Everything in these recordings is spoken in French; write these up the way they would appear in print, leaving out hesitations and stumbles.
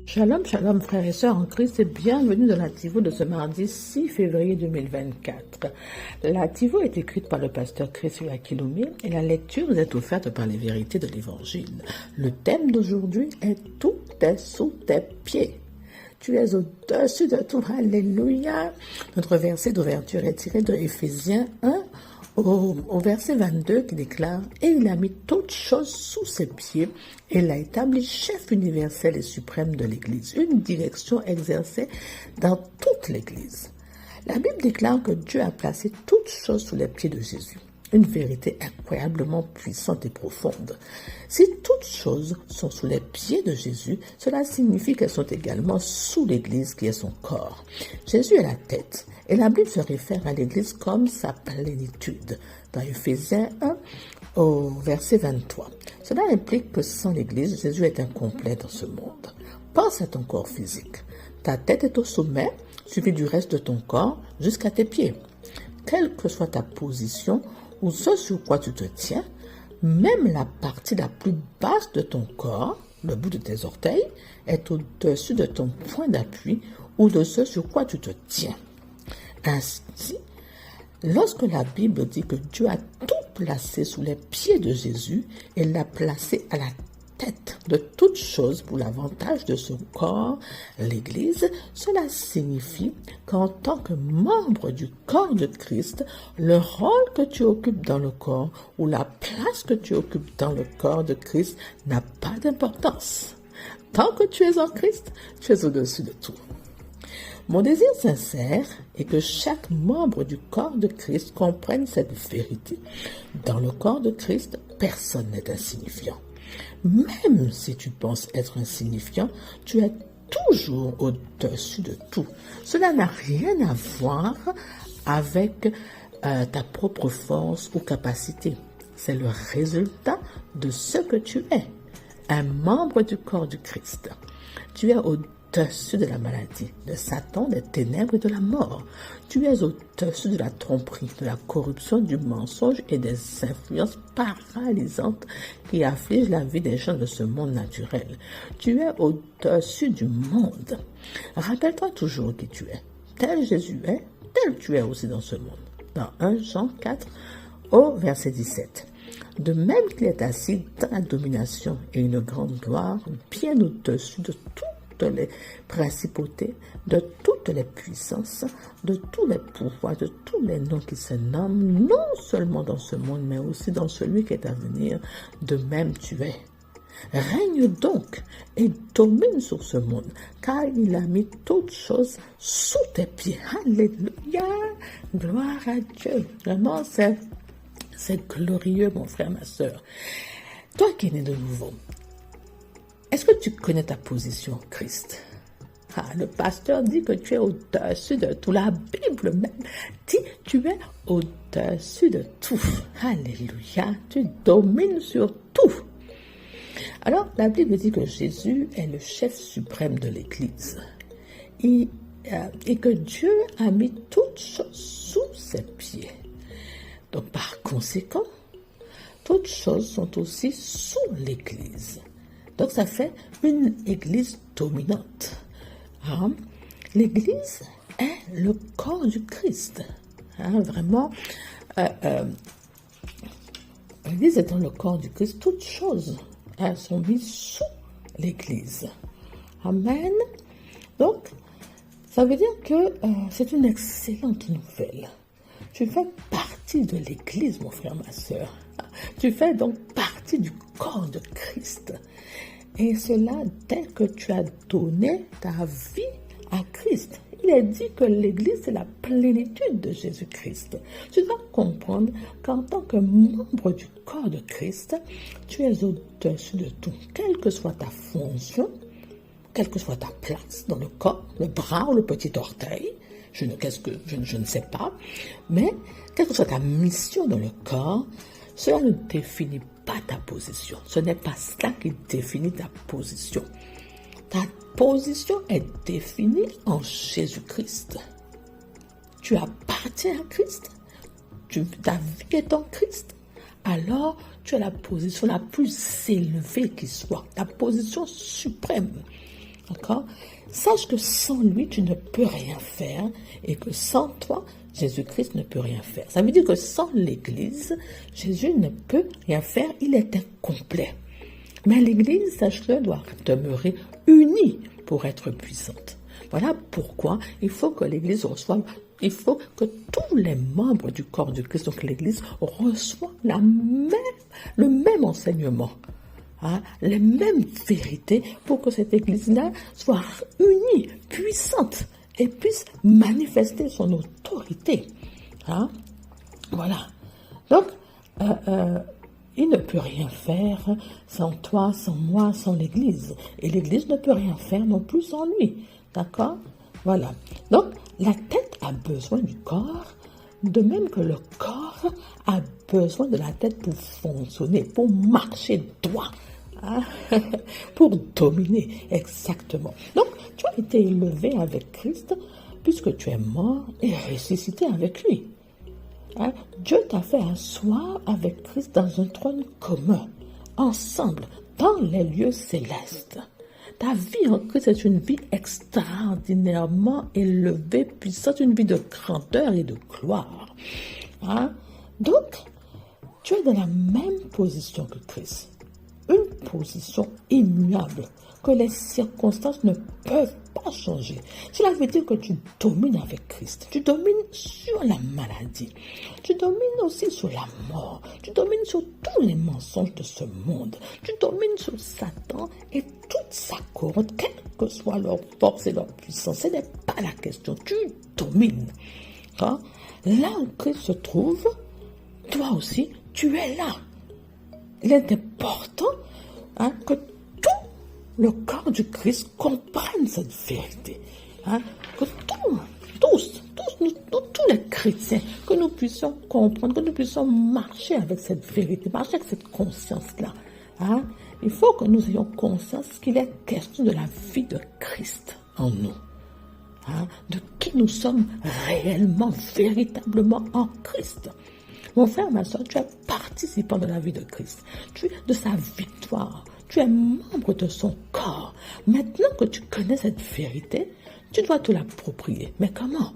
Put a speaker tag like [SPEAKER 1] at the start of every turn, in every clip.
[SPEAKER 1] Shalom, shalom frères et sœurs en Christ et bienvenue dans la TIVO de ce mardi 6 février 2024. La TIVO est écrite par le pasteur Chris Akiloumi et la lecture vous est offerte par les vérités de l'Évangile. Le thème d'aujourd'hui est « Tout est sous tes pieds ». Tu es au-dessus de tout, alléluia. Notre verset d'ouverture est tiré de Éphésiens 1 au verset 22 qui déclare « Et il a mis toutes choses sous ses pieds et l'a établi chef universel et suprême de l'Église. » Une direction exercée dans toute l'Église. La Bible déclare que Dieu a placé toutes choses sous les pieds de Jésus. Une vérité incroyablement puissante et profonde. Si toutes choses sont sous les pieds de Jésus, cela signifie qu'elles sont également sous l'Église qui est son corps. Jésus est la tête, et la Bible se réfère à l'Église comme sa plénitude, dans Éphésiens 1 au verset 23. Cela implique que sans l'Église, Jésus est incomplet dans ce monde. Pense à ton corps physique. Ta tête est au sommet, suivi du reste de ton corps jusqu'à tes pieds. Quelle que soit ta position, ou ce sur quoi tu te tiens, même la partie la plus basse de ton corps, le bout de tes orteils, est au-dessus de ton point d'appui ou de ce sur quoi tu te tiens. Ainsi, lorsque la Bible dit que Dieu a tout placé sous les pieds de Jésus et l'a placé à la tête de toutes choses pour l'avantage de son corps, l'Église, cela signifie qu'en tant que membre du corps de Christ, le rôle que tu occupes dans le corps ou la place que tu occupes dans le corps de Christ n'a pas d'importance. Tant que tu es en Christ, tu es au-dessus de tout. Mon désir sincère est que chaque membre du corps de Christ comprenne cette vérité. Dans le corps de Christ, personne n'est insignifiant. Même si tu penses être insignifiant, tu es toujours au-dessus de tout. Cela n'a rien à voir avec ta propre force ou capacité. C'est le résultat de ce que tu es, un membre du corps du Christ. Tu es au-dessus de la maladie, de Satan, des ténèbres et de la mort. Tu es au-dessus de la tromperie, de la corruption, du mensonge et des influences paralysantes qui affligent la vie des gens de ce monde naturel. Tu es au-dessus du monde. Rappelle-toi toujours qui tu es. Tel Jésus est, tel tu es aussi dans ce monde. Dans 1 Jean 4 au verset 17. De même qu'il est assis dans la domination et une grande gloire, bien au-dessus de toutes les principautés, de toutes les puissances, de tous les pouvoirs, de tous les noms qui se nomment, non seulement dans ce monde, mais aussi dans celui qui est à venir, de même tu es. Règne donc et domine sur ce monde, car il a mis toutes choses sous tes pieds. Alléluia! Gloire à Dieu. Vraiment, c'est glorieux, mon frère, ma soeur. Toi qui es né de nouveau, est-ce que tu connais ta position en Christ? Le pasteur dit que tu es au-dessus de tout. La Bible même dit que tu es au-dessus de tout. Alléluia, tu domines sur tout. Alors, la Bible dit que Jésus est le chef suprême de l'Église et que Dieu a mis toutes choses sous ses pieds. Donc, par conséquent, toutes choses sont aussi sous l'Église. Donc, ça fait une Église dominante. L'Église est le corps du Christ. Vraiment, l'Église étant le corps du Christ, toutes choses sont mises sous l'Église. Amen. Donc, ça veut dire que c'est une excellente nouvelle. Tu fais partie de l'Église, mon frère, ma soeur. Tu fais donc partie du corps de Christ. Et cela dès que tu as donné ta vie à Christ. Il est dit que l'Église, c'est la plénitude de Jésus-Christ. Tu dois comprendre qu'en tant que membre du corps de Christ, tu es au-dessus de tout. Quelle que soit ta fonction, quelle que soit ta place dans le corps, le bras ou le petit orteil, je ne sais pas, mais quelle que soit ta mission dans le corps, cela ne définit pas ta position. Ce n'est pas cela qui définit ta position. Ta position est définie en Jésus-Christ. Tu appartiens à Christ. Ta vie est en Christ. Alors, tu as la position la plus élevée qui soit. La position suprême. D'accord? Sache que sans lui, tu ne peux rien faire et que sans toi, Jésus-Christ ne peut rien faire. Ça veut dire que sans l'Église, Jésus ne peut rien faire, il est incomplet. Mais l'Église, sache-le, doit demeurer unie pour être puissante. Voilà pourquoi il faut que l'Église reçoive, il faut que tous les membres du corps du Christ, donc l'Église, reçoivent le même enseignement. Les mêmes vérités pour que cette Église-là soit unie, puissante et puisse manifester son autorité. Voilà. Donc, il ne peut rien faire sans toi, sans moi, sans l'Église. Et l'Église ne peut rien faire non plus sans lui. D'accord? Voilà. Donc, la tête a besoin du corps, de même que le corps a besoin de la tête pour fonctionner, pour marcher droit. Pour dominer, exactement. Donc, tu as été élevé avec Christ puisque tu es mort et ressuscité avec lui. Dieu t'a fait asseoir avec Christ dans un trône commun, ensemble, dans les lieux célestes. Ta vie en Christ est une vie extraordinairement élevée, puissante, une vie de grandeur et de gloire. Donc, tu es dans la même position que Christ. Une position immuable que les circonstances ne peuvent pas changer. Cela veut dire que tu domines avec Christ. Tu domines sur la maladie. Tu domines aussi sur la mort. Tu domines sur tous les mensonges de ce monde. Tu domines sur Satan et toute sa cohorte, quelle que soit leur force et leur puissance. Ce n'est pas la question. Tu domines. Là où Christ se trouve, toi aussi, tu es là. Il est important que tout le corps du Christ comprenne cette vérité. Que tous les chrétiens, que nous puissions comprendre, que nous puissions marcher avec cette vérité, marcher avec cette conscience-là. Il faut que nous ayons conscience qu'il est question de la vie de Christ en nous. De qui nous sommes réellement, véritablement en Christ. Mon frère, ma soeur, tu es participant de la vie de Christ. Tu es de sa victoire. Tu es membre de son corps. Maintenant que tu connais cette vérité, tu dois te l'approprier. Mais comment?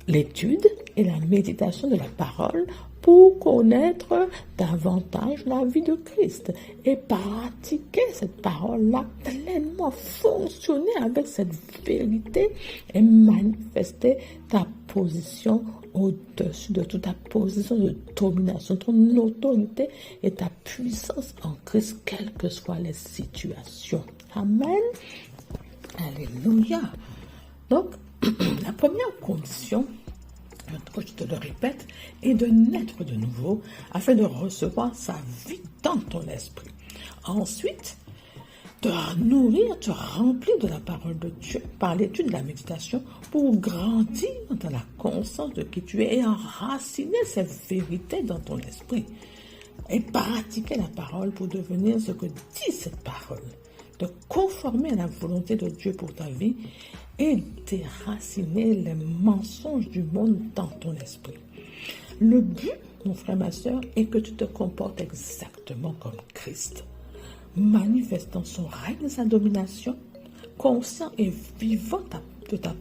[SPEAKER 1] L'étude et la méditation de la parole pour connaître davantage la vie de Christ et pratiquer cette parole-là pleinement, fonctionner avec cette vérité et manifester ta position au-dessus de toute ta position de domination, ton autorité et ta puissance en Christ, quelles que soient les situations. Amen. Alléluia. Donc, la première condition, je te le répète, est de naître de nouveau afin de recevoir sa vie dans ton esprit. Ensuite, te nourrir, te remplir de la parole de Dieu par l'étude de la méditation pour grandir dans la conscience de qui tu es et enraciner ces vérités dans ton esprit. Et pratiquer la parole pour devenir ce que dit cette parole. Te conformer à la volonté de Dieu pour ta vie et déraciner les mensonges du monde dans ton esprit. Le but, mon frère, ma soeur, est que tu te comportes exactement comme Christ, manifestant son règne et sa domination, conscient et vivant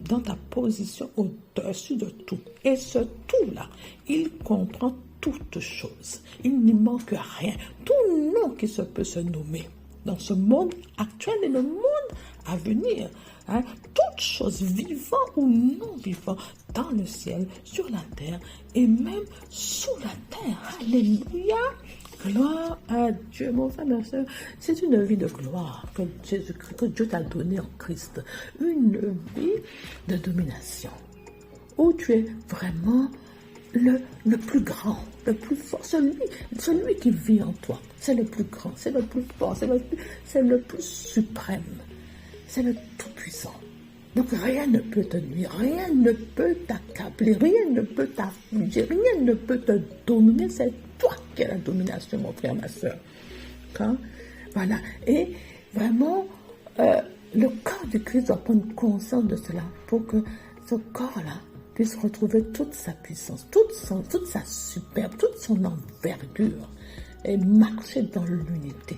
[SPEAKER 1] dans ta position au-dessus de tout. Et ce tout-là, il comprend toutes choses. Il n'y manque rien. Tout nom qui se peut se nommer dans ce monde actuel et le monde à venir. Toutes choses vivant ou non vivant dans le ciel, sur la terre et même sous la terre. Alléluia. Gloire à Dieu, mon frère, ma soeur. C'est une vie de gloire que Dieu t'a donnée en Christ. Une vie de domination où tu es vraiment le plus grand, le plus fort, celui qui vit en toi. C'est le plus grand, c'est le plus fort, c'est le plus suprême. C'est le Tout-Puissant. Donc rien ne peut te nuire, rien ne peut t'accabler, rien ne peut t'affliger, rien ne peut te dominer. C'est toi qui as la domination, mon frère, ma soeur. Voilà. Et vraiment, le corps du Christ doit prendre conscience de cela pour que ce corps-là puisse retrouver toute sa puissance, toute sa superbe, toute son envergure et marcher dans l'unité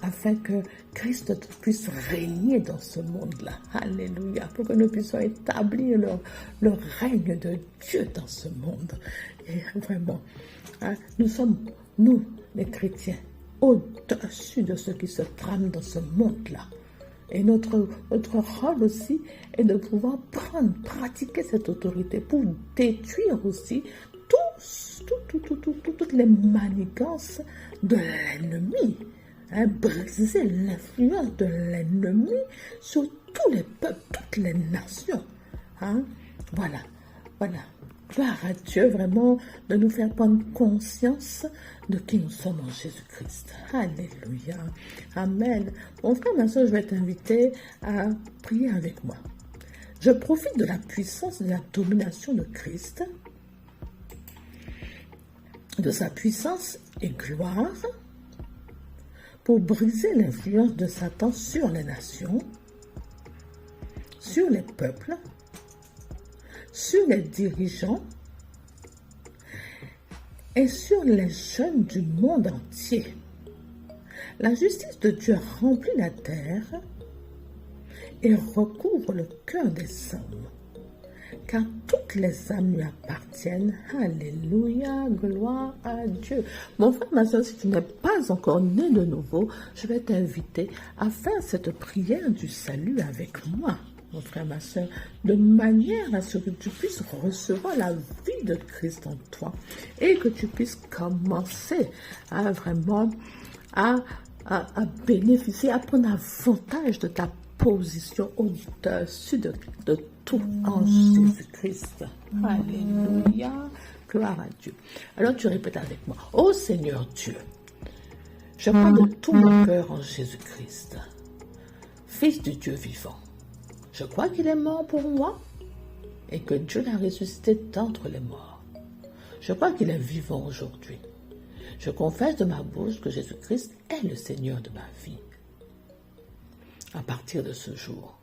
[SPEAKER 1] afin que Christ puisse régner dans ce monde-là. Alléluia. Pour que nous puissions établir le règne de Dieu dans ce monde. Et vraiment, nous sommes, nous, les chrétiens, au-dessus de ce qui se trame dans ce monde-là. Et notre rôle aussi est de pouvoir pratiquer cette autorité pour détruire aussi toutes les manigances de l'ennemi. Briser l'influence de l'ennemi sur tous les peuples, toutes les nations. Voilà. Gloire à Dieu, vraiment, de nous faire prendre conscience de qui nous sommes en Jésus-Christ. Alléluia. Amen. Mon frère, ma soeur, je vais t'inviter à prier avec moi. Je profite de la puissance et de la domination de Christ, de sa puissance et gloire, pour briser l'influence de Satan sur les nations, sur les peuples, sur les dirigeants et sur les jeunes du monde entier. La justice de Dieu remplit la terre et recouvre le cœur des hommes, car toutes les âmes lui appartiennent. Alléluia, gloire à Dieu. Mon frère, ma soeur, si tu n'es pas encore né de nouveau, je vais t'inviter à faire cette prière du salut avec moi, mon frère, ma soeur, de manière à ce que tu puisses recevoir la vie de Christ en toi et que tu puisses commencer à vraiment à bénéficier, à prendre avantage de ta position au-dessus de tout en Jésus-Christ. Alléluia, gloire à Dieu. Alors tu répètes avec moi: ô Seigneur Dieu, je crois de tout mon cœur en Jésus-Christ, Fils du Dieu vivant. Je crois qu'il est mort pour moi et que Dieu l'a ressuscité d'entre les morts. Je crois qu'il est vivant aujourd'hui. Je confesse de ma bouche que Jésus-Christ est le Seigneur de ma vie. À partir de ce jour,